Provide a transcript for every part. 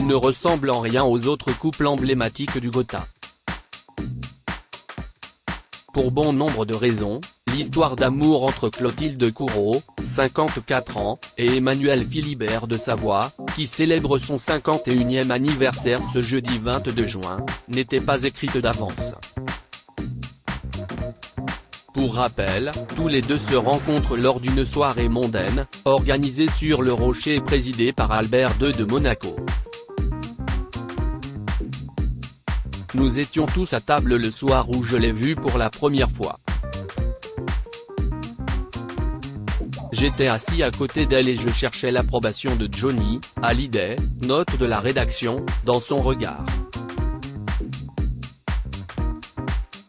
il ne ressemble en rien aux autres couples emblématiques du Gotha. Pour bon nombre de raisons, l'histoire d'amour entre Clotilde Courreau, 54 ans, et Emmanuel Philibert de Savoie, qui célèbre son 51e anniversaire ce jeudi 22 juin, n'était pas écrite d'avance. Pour rappel, tous les deux se rencontrent lors d'une soirée mondaine, organisée sur le Rocher et présidée par Albert II de Monaco. Nous étions tous à table le soir où je l'ai vue pour la première fois. J'étais assis à côté d'elle et je cherchais l'approbation de Johnny Hallyday, note de la rédaction, dans son regard.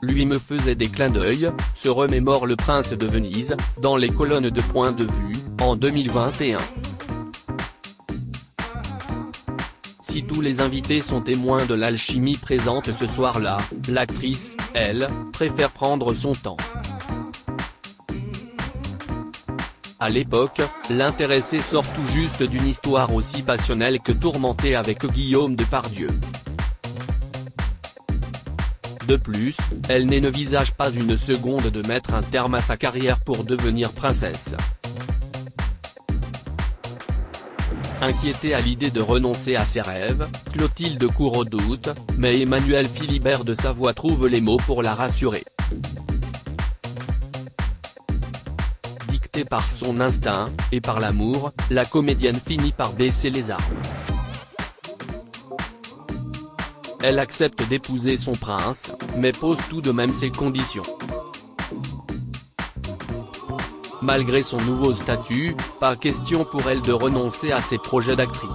Lui me faisait des clins d'œil, se remémore le prince de Venise, dans les colonnes de Point de Vue, en 2021. Si tous les invités sont témoins de l'alchimie présente ce soir-là, l'actrice, elle, préfère prendre son temps. À l'époque, l'intéressée sort tout juste d'une histoire aussi passionnelle que tourmentée avec Guillaume Depardieu. De plus, elle n'envisage pas une seconde de mettre un terme à sa carrière pour devenir princesse. Inquiétée à l'idée de renoncer à ses rêves, Clotilde Courreau doute, mais Emmanuel Philibert de Savoie trouve les mots pour la rassurer. Dictée par son instinct, et par l'amour, la comédienne finit par baisser les armes. Elle accepte d'épouser son prince, mais pose tout de même ses conditions. Malgré son nouveau statut, pas question pour elle de renoncer à ses projets d'actrice.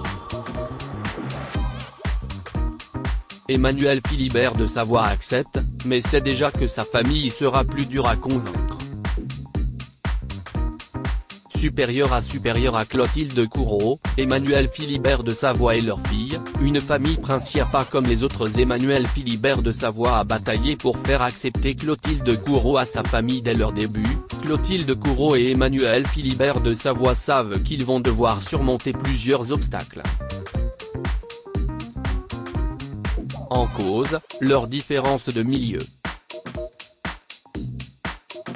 Emmanuel Philibert de Savoie accepte, mais sait déjà que sa famille sera plus dure à convaincre. Supérieur à Clotilde Courreau, Emmanuel Philibert de Savoie et leur fille, une famille princière pas comme les autres. Emmanuel Philibert de Savoie a bataillé pour faire accepter Clotilde Courreau à sa famille dès leur début. Clotilde Courreau et Emmanuel Philibert de Savoie savent qu'ils vont devoir surmonter plusieurs obstacles. En cause, leur différence de milieu.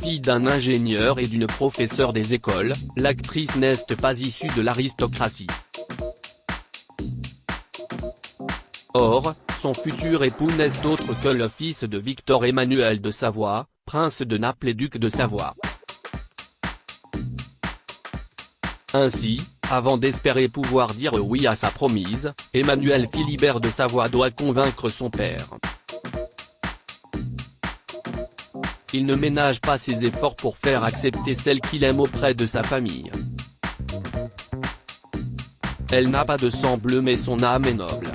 Fille d'un ingénieur et d'une professeure des écoles, l'actrice n'est pas issue de l'aristocratie. Or, son futur époux n'est autre que le fils de Victor Emmanuel de Savoie, prince de Naples et duc de Savoie. Ainsi, avant d'espérer pouvoir dire oui à sa promise, Emmanuel Philibert de Savoie doit convaincre son père. Il ne ménage pas ses efforts pour faire accepter celle qu'il aime auprès de sa famille. Elle n'a pas de sang bleu mais son âme est noble.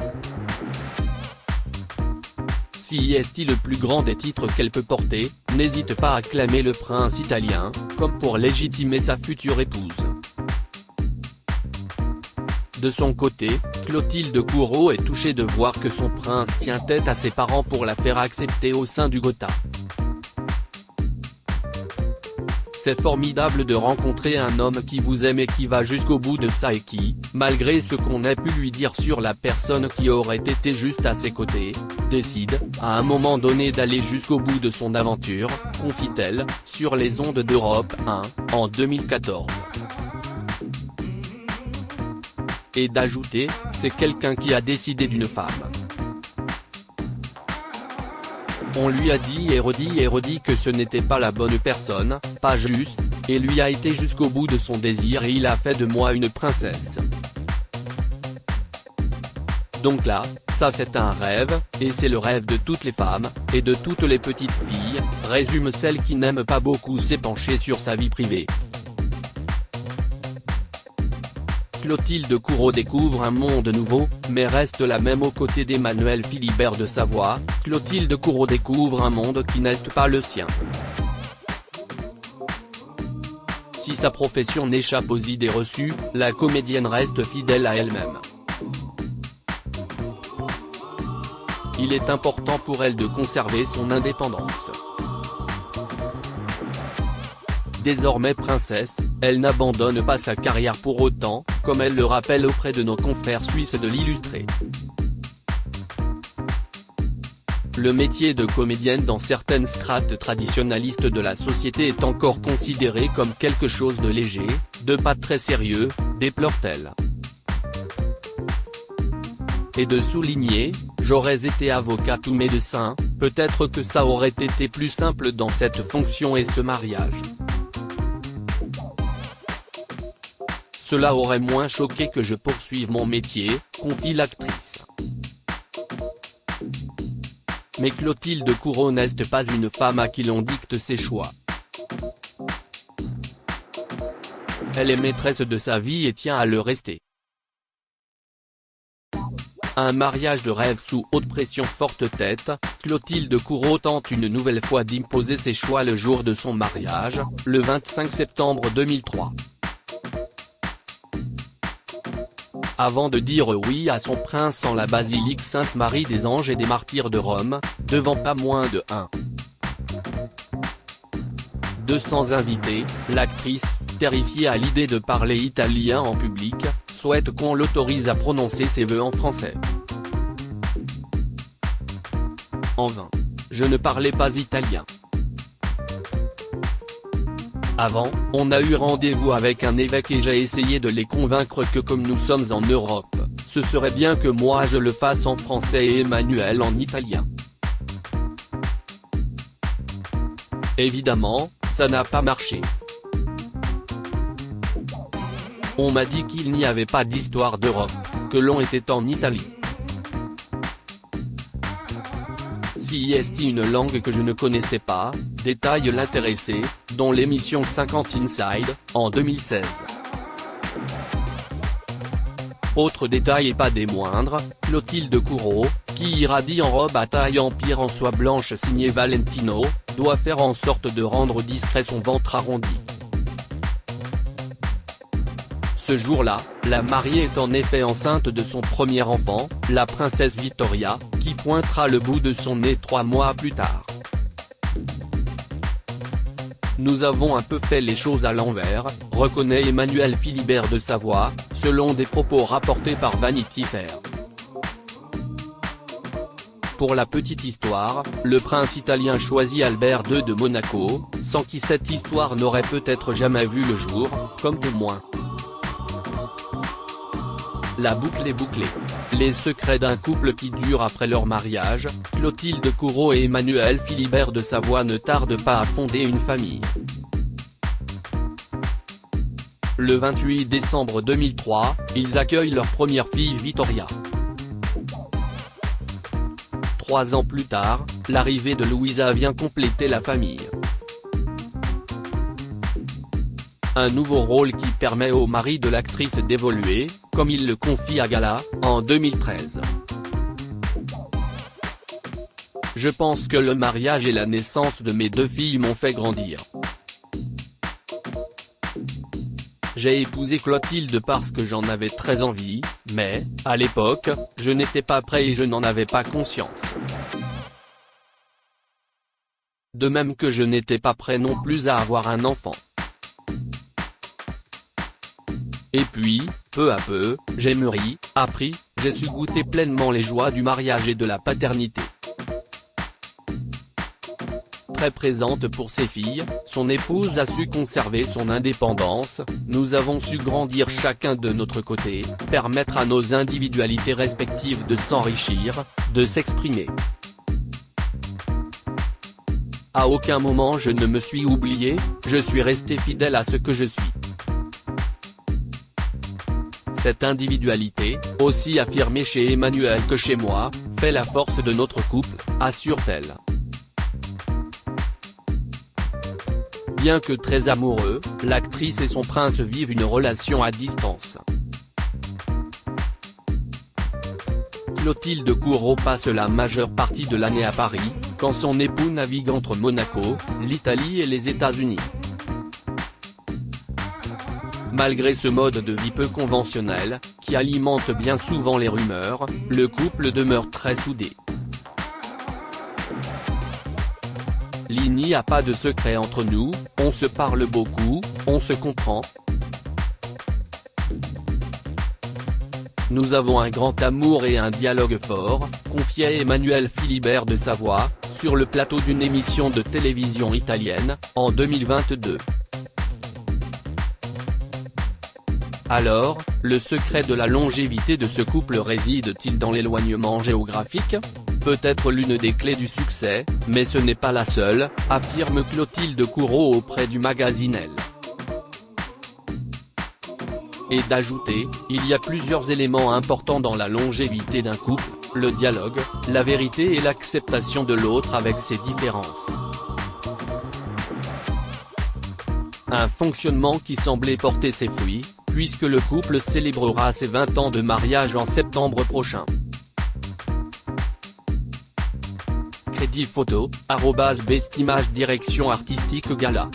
Si est-il le plus grand des titres qu'elle peut porter, n'hésite pas à clamer le prince italien, comme pour légitimer sa future épouse. De son côté, Clotilde Courreau est touchée de voir que son prince tient tête à ses parents pour la faire accepter au sein du Gotha. C'est formidable de rencontrer un homme qui vous aime et qui va jusqu'au bout de ça et qui, malgré ce qu'on ait pu lui dire sur la personne qui aurait été juste à ses côtés, décide, à un moment donné d'aller jusqu'au bout de son aventure, confie-t-elle, sur les ondes d'Europe 1, en 2014. Et d'ajouter, c'est quelqu'un qui a décidé d'une femme. On lui a dit et redit que ce n'était pas la bonne personne, pas juste, et lui a été jusqu'au bout de son désir et il a fait de moi une princesse. Donc là, ça c'est un rêve, et c'est le rêve de toutes les femmes, et de toutes les petites filles, résume celle qui n'aime pas beaucoup s'épancher sur sa vie privée. Clotilde Courreau découvre un monde nouveau, mais reste la même aux côtés d'Emmanuel Philibert de Savoie. Clotilde Courreau découvre un monde qui n'est pas le sien. Si sa profession n'échappe aux idées reçues, la comédienne reste fidèle à elle-même. Il est important pour elle de conserver son indépendance. Désormais princesse, elle n'abandonne pas sa carrière pour autant, comme elle le rappelle auprès de nos confrères suisses de l'Illustré. Le métier de comédienne dans certaines strates traditionnalistes de la société est encore considéré comme quelque chose de léger, de pas très sérieux, déplore-t-elle. Et de souligner, j'aurais été avocate ou médecin, peut-être que ça aurait été plus simple dans cette fonction et ce mariage. Cela aurait moins choqué que je poursuive mon métier, confie l'actrice. Mais Clotilde Courreau n'est pas une femme à qui l'on dicte ses choix. Elle est maîtresse de sa vie et tient à le rester. Un mariage de rêve sous haute pression forte tête, Clotilde Courreau tente une nouvelle fois d'imposer ses choix le jour de son mariage, le 25 septembre 2003. Avant de dire oui à son prince en la basilique Sainte-Marie des Anges et des Martyrs de Rome, devant pas moins de 200 invités, l'actrice, terrifiée à l'idée de parler italien en public, souhaite qu'on l'autorise à prononcer ses vœux en français. En vain. Je ne parlais pas italien. Avant, on a eu rendez-vous avec un évêque et j'ai essayé de les convaincre que comme nous sommes en Europe, ce serait bien que moi je le fasse en français et Emmanuel en italien. Évidemment, ça n'a pas marché. On m'a dit qu'il n'y avait pas d'histoire d'Europe, que l'on était en Italie. Si est une langue que je ne connaissais pas, détaille l'intéressé, dont l'émission 50 Inside, en 2016. Autre détail et pas des moindres, Clotilde Courreau, qui irradie en robe à taille empire en soie blanche signée Valentino, doit faire en sorte de rendre discret son ventre arrondi. Ce jour-là, la mariée est en effet enceinte de son premier enfant, la princesse Victoria, qui pointera le bout de son nez 3 mois plus tard. Nous avons un peu fait les choses à l'envers, reconnaît Emmanuel Philibert de Savoie, selon des propos rapportés par Vanity Fair. Pour la petite histoire, le prince italien choisit Albert II de Monaco, sans qui cette histoire n'aurait peut-être jamais vu le jour, comme témoin. La boucle est bouclée. Les secrets d'un couple qui dure après leur mariage, Clotilde Courreau et Emmanuel Philibert de Savoie ne tardent pas à fonder une famille. Le 28 décembre 2003, ils accueillent leur première fille Victoria. 3 ans plus tard, l'arrivée de Louisa vient compléter la famille. Un nouveau rôle qui permet au mari de l'actrice d'évoluer, comme il le confie à Gala, en 2013. Je pense que le mariage et la naissance de mes 2 filles m'ont fait grandir. J'ai épousé Clotilde parce que j'en avais très envie, mais, à l'époque, je n'étais pas prêt et je n'en avais pas conscience. De même que je n'étais pas prêt non plus à avoir un enfant. Et puis, peu à peu, j'ai mûri, appris, j'ai su goûter pleinement les joies du mariage et de la paternité. Très présente pour ses filles, son épouse a su conserver son indépendance, nous avons su grandir chacun de notre côté, permettre à nos individualités respectives de s'enrichir, de s'exprimer. À aucun moment je ne me suis oublié, je suis resté fidèle à ce que je suis. Cette individualité, aussi affirmée chez Emmanuel que chez moi, fait la force de notre couple, assure-t-elle. Bien que très amoureux, l'actrice et son prince vivent une relation à distance. Clotilde Courreau passe la majeure partie de l'année à Paris, quand son époux navigue entre Monaco, l'Italie et les États-Unis. Malgré ce mode de vie peu conventionnel, qui alimente bien souvent les rumeurs, le couple demeure très soudé. Ligne n'y a pas de secret entre nous, on se parle beaucoup, on se comprend. Nous avons un grand amour et un dialogue fort, confiait Emmanuel Philibert de Savoie, sur le plateau d'une émission de télévision italienne, en 2022. Alors, le secret de la longévité de ce couple réside-t-il dans l'éloignement géographique ? Peut-être l'une des clés du succès, mais ce n'est pas la seule, affirme Clotilde Courreau auprès du magazine Elle. Et d'ajouter, il y a plusieurs éléments importants dans la longévité d'un couple, le dialogue, la vérité et l'acceptation de l'autre avec ses différences. Un fonctionnement qui semblait porter ses fruits, puisque le couple célébrera ses 20 ans de mariage en septembre prochain. Crédit photo, @bestimage direction artistique gala.